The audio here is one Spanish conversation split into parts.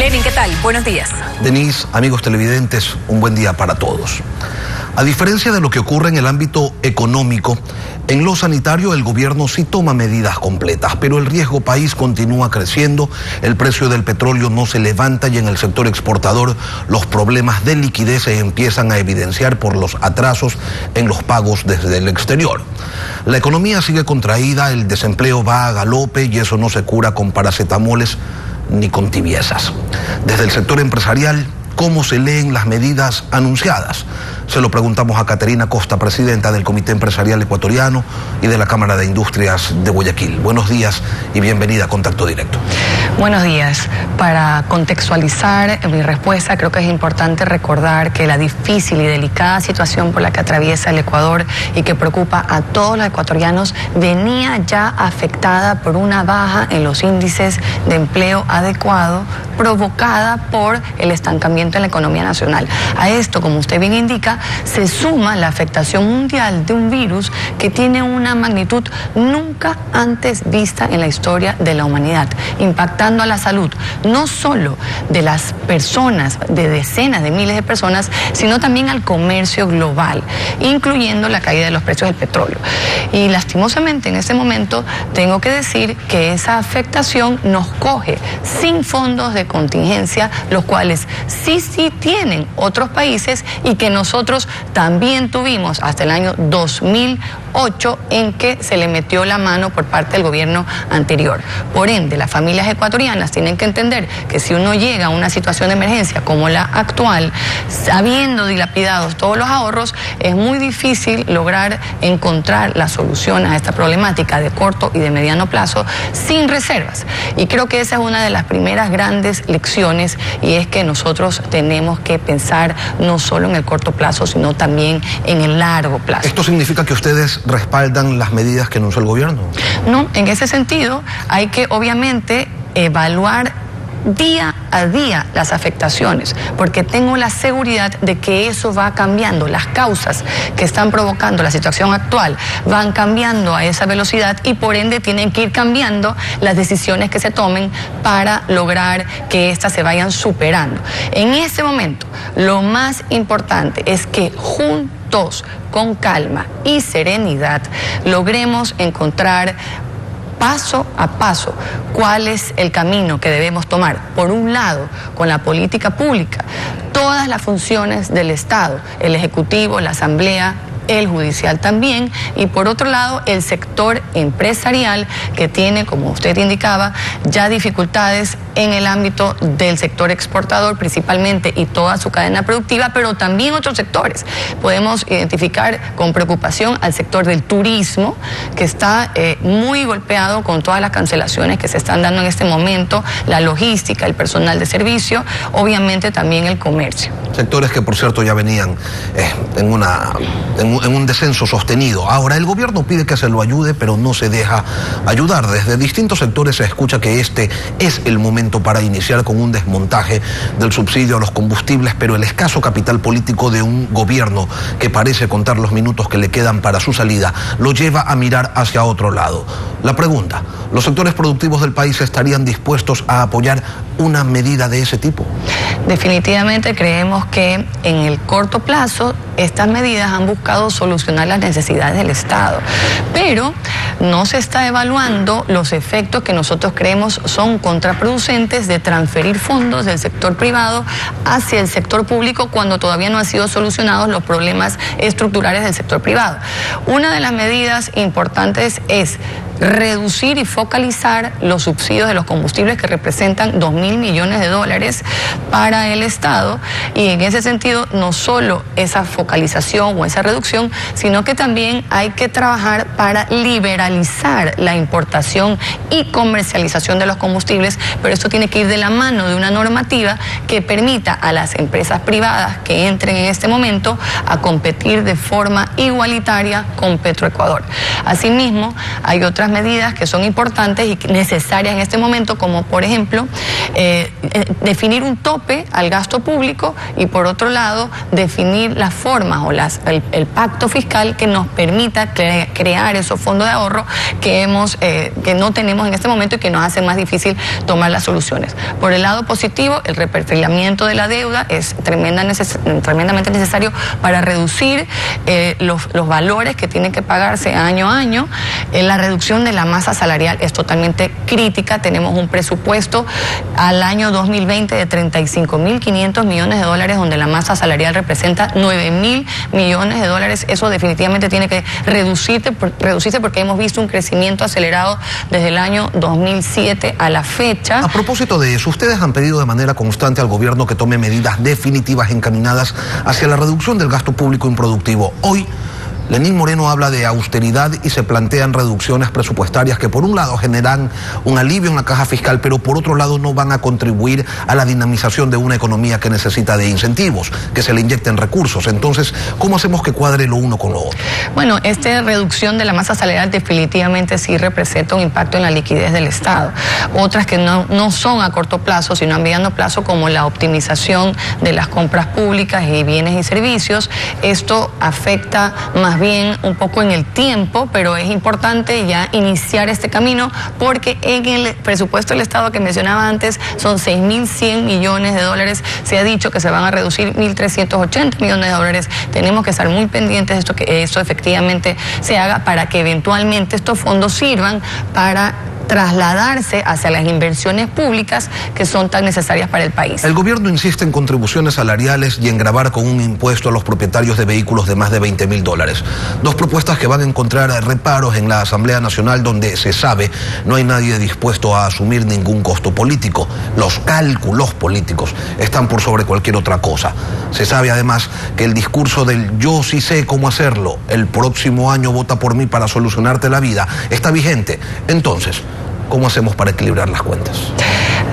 Kevin, ¿qué tal? Buenos días. Denise, amigos televidentes, un buen día para todos. A diferencia de lo que ocurre en el ámbito económico, en lo sanitario el gobierno sí toma medidas completas, pero el riesgo país continúa creciendo, el precio del petróleo no se levanta y en el sector exportador los problemas de liquidez se empiezan a evidenciar por los atrasos en los pagos desde el exterior. La economía sigue contraída, el desempleo va a galope y eso no se cura con paracetamoles ni con tibiezas. Desde el sector empresarial, ¿cómo se leen las medidas anunciadas? Se lo preguntamos a Caterina Costa, presidenta del Comité Empresarial Ecuatoriano y de la Cámara de Industrias de Guayaquil. Buenos días y bienvenida a Contacto Directo. Buenos días. Para contextualizar mi respuesta, creo que es importante recordar que la difícil y delicada situación por la que atraviesa el Ecuador y que preocupa a todos los ecuatorianos venía ya afectada por una baja en los índices de empleo adecuado provocada por el estancamiento en la economía nacional. A esto, como usted bien indica, se suma la afectación mundial de un virus que tiene una magnitud nunca antes vista en la historia de la humanidad, impactando a la salud no solo de las personas, de decenas de miles de personas, sino también al comercio global, incluyendo la caída de los precios del petróleo. Y lastimosamente en este momento tengo que decir que esa afectación nos coge sin fondos de contingencia, los cuales sí tienen otros países y que nosotros también tuvimos hasta el año 2008 en que se le metió la mano por parte del gobierno anterior. Por ende, las familias ecuatorianas tienen que entender que si uno llega a una situación de emergencia como la actual, habiendo dilapidados todos los ahorros, es muy difícil lograr encontrar la solución a esta problemática de corto y de mediano plazo sin reservas. Y creo que esa es una de las primeras grandes lecciones, y es que nosotros tenemos que pensar no solo en el corto plazo, sino también en el largo plazo. ¿Esto significa que ustedes respaldan las medidas que anunció el gobierno? No, en ese sentido hay que obviamente evaluar día a día las afectaciones, porque tengo la seguridad de que eso va cambiando. Las causas que están provocando la situación actual van cambiando a esa velocidad y por ende tienen que ir cambiando las decisiones que se tomen para lograr que éstas se vayan superando. En este momento, lo más importante es que juntos, con calma y serenidad, logremos encontrar paso a paso cuál es el camino que debemos tomar. Por un lado, con la política pública, todas las funciones del Estado, el Ejecutivo, la Asamblea, el judicial también, y por otro lado el sector empresarial que tiene, como usted indicaba, ya dificultades en el ámbito del sector exportador principalmente y toda su cadena productiva, pero también otros sectores. Podemos identificar con preocupación al sector del turismo, que está muy golpeado con todas las cancelaciones que se están dando en este momento, la logística, el personal de servicio, obviamente también el comercio. Sectores que por cierto ya venían en un descenso sostenido. Ahora, el gobierno pide que se lo ayude, pero no se deja ayudar. Desde distintos sectores se escucha que este es el momento para iniciar con un desmontaje del subsidio a los combustibles, pero el escaso capital político de un gobierno que parece contar los minutos que le quedan para su salida lo lleva a mirar hacia otro lado. La pregunta, ¿los sectores productivos del país estarían dispuestos a apoyar una medida de ese tipo? Definitivamente creemos que en el corto plazo estas medidas han buscado solucionar las necesidades del Estado, pero no se está evaluando los efectos que nosotros creemos son contraproducentes de transferir fondos del sector privado hacia el sector público cuando todavía no han sido solucionados los problemas estructurales del sector privado. Una de las medidas importantes es reducir y focalizar los subsidios de los combustibles que representan 2.000 millones de dólares para el Estado, y en ese sentido no solo esa focalización o esa reducción, sino que también hay que trabajar para liberalizar la importación y comercialización de los combustibles, pero esto tiene que ir de la mano de una normativa que permita a las empresas privadas que entren en este momento a competir de forma igualitaria con Petroecuador. Asimismo, hay otras otras medidas que son importantes y necesarias en este momento, como por ejemplo definir un tope al gasto público y por otro lado definir las formas o el pacto fiscal que nos permita crear esos fondos de ahorro que no tenemos en este momento y que nos hace más difícil tomar las soluciones. Por el lado positivo, el reperfilamiento de la deuda es tremendamente necesario para reducir los valores que tienen que pagarse año a año. La reducción de la masa salarial es totalmente crítica. Tenemos un presupuesto al año 2020 de 35.500 millones de dólares, donde la masa salarial representa 9.000 millones de dólares. Eso definitivamente tiene que reducirse porque hemos visto un crecimiento acelerado desde el año 2007 a la fecha. A propósito de eso, ustedes han pedido de manera constante al gobierno que tome medidas definitivas encaminadas hacia la reducción del gasto público improductivo. Hoy, Lenín Moreno habla de austeridad y se plantean reducciones presupuestarias que por un lado generan un alivio en la caja fiscal, pero por otro lado no van a contribuir a la dinamización de una economía que necesita de incentivos, que se le inyecten recursos. Entonces, ¿cómo hacemos que cuadre lo uno con lo otro? Bueno, esta reducción de la masa salarial definitivamente sí representa un impacto en la liquidez del Estado. Otras que no son a corto plazo, sino a mediano plazo, como la optimización de las compras públicas y bienes y servicios. Esto afecta más bien un poco en el tiempo, pero es importante ya iniciar este camino porque en el presupuesto del Estado que mencionaba antes son 6.100 millones de dólares. Se ha dicho que se van a reducir 1.380 millones de dólares. Tenemos que estar muy pendientes de esto, que eso efectivamente se haga para que eventualmente estos fondos sirvan para trasladarse hacia las inversiones públicas que son tan necesarias para el país. El gobierno insiste en contribuciones salariales y en gravar con un impuesto a los propietarios de vehículos de más de 20.000 dólares. Dos propuestas que van a encontrar reparos en la Asamblea Nacional, donde se sabe no hay nadie dispuesto a asumir ningún costo político. Los cálculos políticos están por sobre cualquier otra cosa. Se sabe además que el discurso del yo sí sé cómo hacerlo, el próximo año vota por mí para solucionarte la vida, está vigente. Entonces, ¿cómo hacemos para equilibrar las cuentas?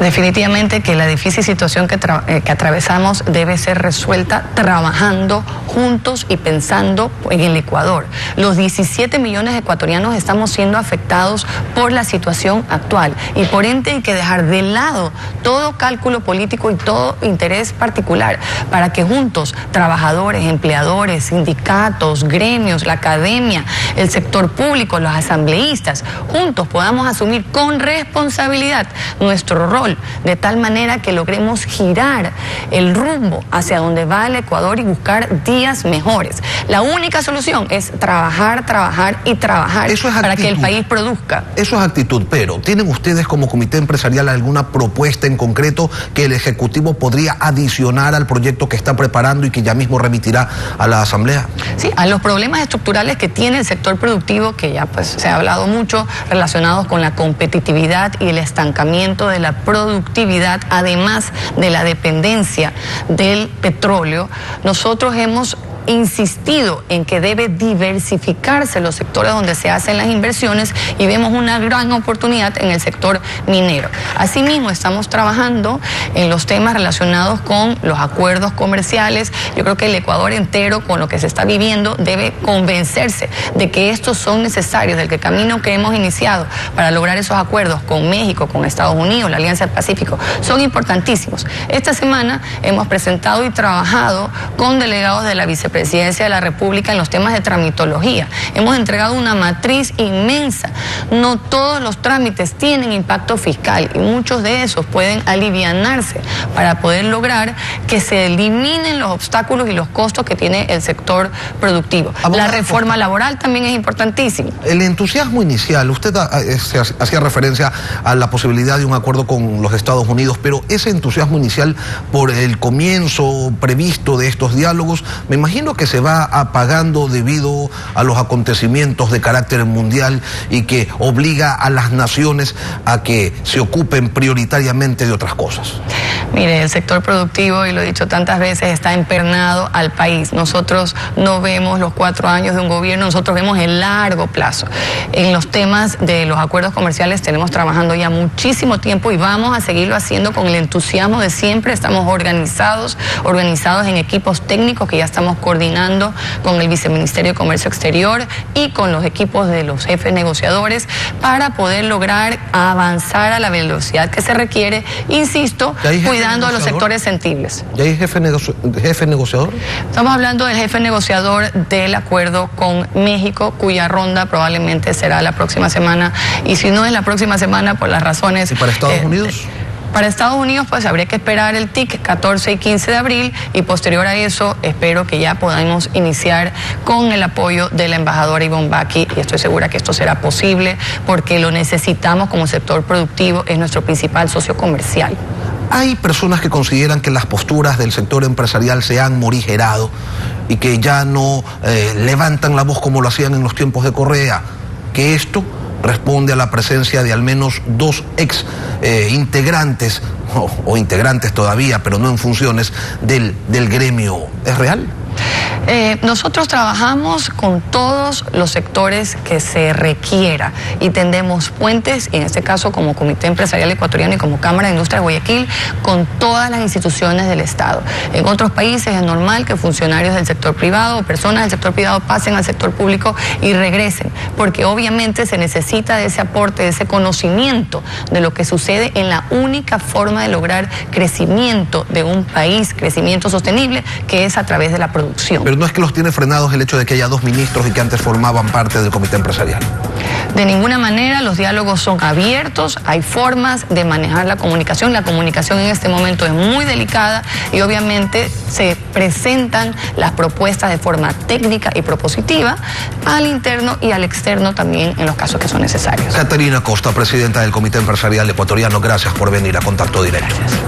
Definitivamente que la difícil situación que atravesamos debe ser resuelta trabajando juntos y pensando en el Ecuador. Los 17 millones de ecuatorianos estamos siendo afectados por la situación actual y por ende hay que dejar de lado todo cálculo político y todo interés particular para que juntos, trabajadores, empleadores, sindicatos, gremios, la academia, el sector público, los asambleístas, juntos podamos asumir con responsabilidad nuestro rol, de tal manera que logremos girar el rumbo hacia donde va el Ecuador y buscar días mejores. La única solución es trabajar, trabajar y trabajar para que el país produzca. Eso es actitud, pero ¿tienen ustedes como comité empresarial alguna propuesta en concreto que el Ejecutivo podría adicionar al proyecto que está preparando y que ya mismo remitirá a la Asamblea? Sí, a los problemas estructurales que tiene el sector productivo, que ya pues se ha hablado mucho, relacionados con la competitividad y el estancamiento de la productividad, además de la dependencia del petróleo. Nosotros hemos insistido en que debe diversificarse los sectores donde se hacen las inversiones y vemos una gran oportunidad en el sector minero. Asimismo, estamos trabajando en los temas relacionados con los acuerdos comerciales. Yo creo que el Ecuador entero, con lo que se está viviendo, debe convencerse de que estos son necesarios, del que el camino que hemos iniciado para lograr esos acuerdos con México, con Estados Unidos, la Alianza del Pacífico, son importantísimos. Esta semana hemos presentado y trabajado con delegados de la Vicepresidencia de la República en los temas de tramitología. Hemos entregado una matriz inmensa. No todos los trámites tienen impacto fiscal y muchos de esos pueden alivianarse para poder lograr que se eliminen los obstáculos y los costos que tiene el sector productivo. La reforma laboral también es importantísima. El entusiasmo inicial, usted hacía referencia a la posibilidad de un acuerdo con los Estados Unidos, pero ese entusiasmo inicial por el comienzo previsto de estos diálogos, me imagino que se va apagando debido a los acontecimientos de carácter mundial y que obliga a las naciones a que se ocupen prioritariamente de otras cosas. Mire, el sector productivo, y lo he dicho tantas veces, está empernado al país. Nosotros no vemos los 4 años de un gobierno, nosotros vemos el largo plazo. En los temas de los acuerdos comerciales tenemos trabajando ya muchísimo tiempo y vamos a seguirlo haciendo con el entusiasmo de siempre. Estamos organizados en equipos técnicos que ya estamos coordinando con el Viceministerio de Comercio Exterior y con los equipos de los jefes negociadores para poder lograr avanzar a la velocidad que se requiere, insisto, cuidando a los sectores sensibles. ¿Ya hay jefe negociador? Estamos hablando del jefe negociador del acuerdo con México, cuya ronda probablemente será la próxima semana, y si no es la próxima semana, por las razones... ¿Y para Estados Unidos? Para Estados Unidos, pues habría que esperar el TIC 14 y 15 de abril, y posterior a eso espero que ya podamos iniciar con el apoyo de la embajadora Ivonne Bacchi, y estoy segura que esto será posible porque lo necesitamos como sector productivo, es nuestro principal socio comercial. Hay personas que consideran que las posturas del sector empresarial se han morigerado y que ya no levantan la voz como lo hacían en los tiempos de Correa, que esto responde a la presencia de al menos 2 integrantes o integrantes todavía, pero no en funciones del gremio. ¿Es real? Nosotros trabajamos con todos los sectores que se requiera y tendemos puentes, en este caso como Comité Empresarial Ecuatoriano y como Cámara de Industria de Guayaquil, con todas las instituciones del Estado. En otros países es normal que funcionarios del sector privado o personas del sector privado pasen al sector público y regresen, porque obviamente se necesita de ese aporte, de ese conocimiento de lo que sucede en la única forma de lograr crecimiento de un país, crecimiento sostenible, que es a través de la producción. Pero no es que los tiene frenados el hecho de que haya 2 ministros y que antes formaban parte del comité empresarial. De ninguna manera, los diálogos son abiertos, hay formas de manejar la comunicación. La comunicación en este momento es muy delicada y obviamente se presentan las propuestas de forma técnica y propositiva al interno y al externo también en los casos que son necesarios. Caterina Costa, presidenta del Comité Empresarial Ecuatoriano, gracias por venir a Contacto Directo. Gracias.